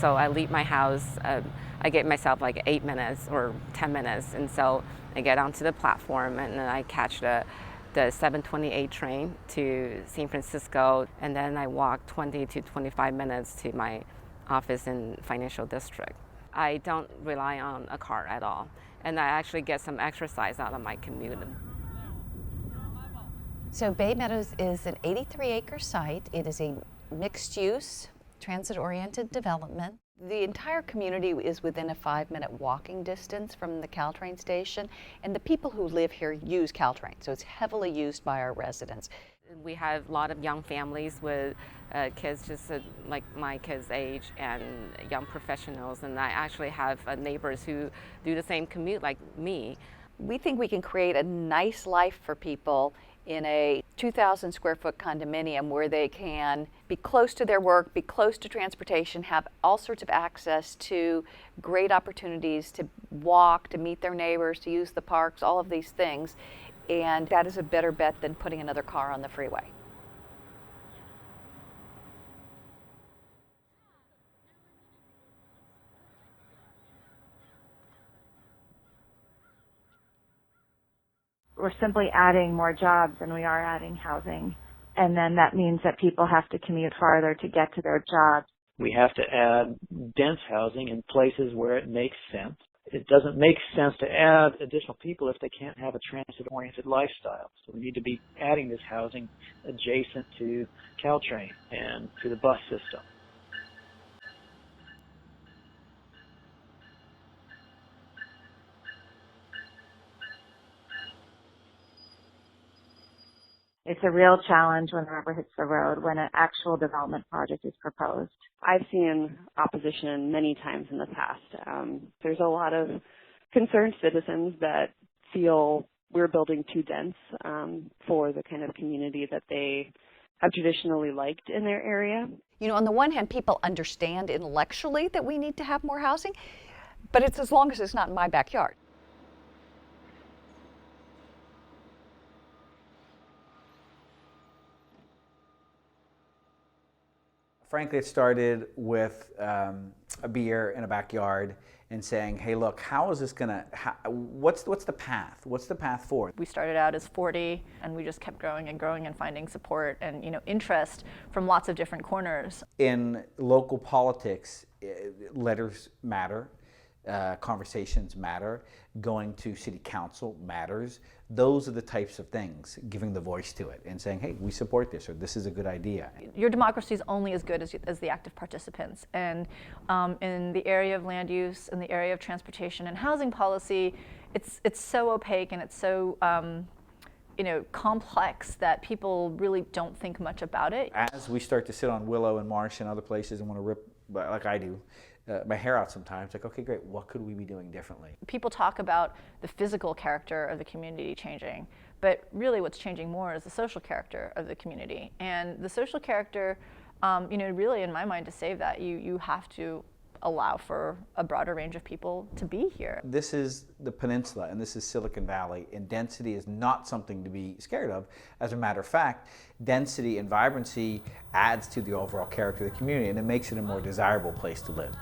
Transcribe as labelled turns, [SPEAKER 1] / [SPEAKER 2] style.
[SPEAKER 1] So I leave my house, I give myself like 8 minutes or 10 minutes, and so I get onto the platform and then I catch the 7:28 train to San Francisco, and then I walk 20 to 25 minutes to my office in Financial District. I don't rely on a car at all, and I actually get some exercise out of my commute.
[SPEAKER 2] So Bay Meadows is an 83-acre site. It is a mixed-use, transit-oriented development. The entire community is within a 5-minute walking distance from the Caltrain station, and the people who live here use Caltrain, so it's heavily used by our residents.
[SPEAKER 1] We have a lot of young families with kids just like my kids' age and young professionals, and I actually have neighbors who do the same commute like me.
[SPEAKER 2] We think we can create a nice life for people in a 2,000 square foot condominium where they can be close to their work, be close to transportation, have all sorts of access to great opportunities to walk, to meet their neighbors, to use the parks, all of these things. And that is a better bet than putting another car on the freeway.
[SPEAKER 3] We're simply adding more jobs than we are adding housing. And then that means that people have to commute farther to get to their jobs.
[SPEAKER 4] We have to add dense housing in places where it makes sense. It doesn't make sense to add additional people if they can't have a transit-oriented lifestyle. So we need to be adding this housing adjacent to Caltrain and to the bus system.
[SPEAKER 3] It's a real challenge when the rubber hits the road, when an actual development project is proposed.
[SPEAKER 5] I've seen opposition many times in the past. There's a lot of concerned citizens that feel we're building too dense for the kind of community that they have traditionally liked in their area.
[SPEAKER 2] You know, on the one hand, people understand intellectually that we need to have more housing, but it's as long as it's not in my backyard.
[SPEAKER 6] Frankly, it started with a beer in a backyard and saying, hey, look, how is this gonna, what's the path? What's the path forward?
[SPEAKER 7] We started out as 40 and we just kept growing and finding support and interest from lots of different corners.
[SPEAKER 6] In local politics, letters matter. Conversations matter. Going to city council matters. Those are the types of things, giving the voice to it and saying, hey, we support this, or this is a good idea.
[SPEAKER 7] Your democracy is only as good as the active participants. And in the area of land use, in the area of transportation and housing policy, it's so opaque and it's so complex that people really don't think much about it.
[SPEAKER 6] As we start to sit on Willow and Marsh and other places and want to rip, like I do, my hair out sometimes, like, okay, great, what could we be doing differently?
[SPEAKER 7] People talk about the physical character of the community changing, but really what's changing more is the social character of the community. And the social character, really in my mind, to save that, you have to allow for a broader range of people to be here.
[SPEAKER 6] This is the peninsula and this is Silicon Valley, and density is not something to be scared of. As a matter of fact, density and vibrancy adds to the overall character of the community and it makes it a more desirable place to live.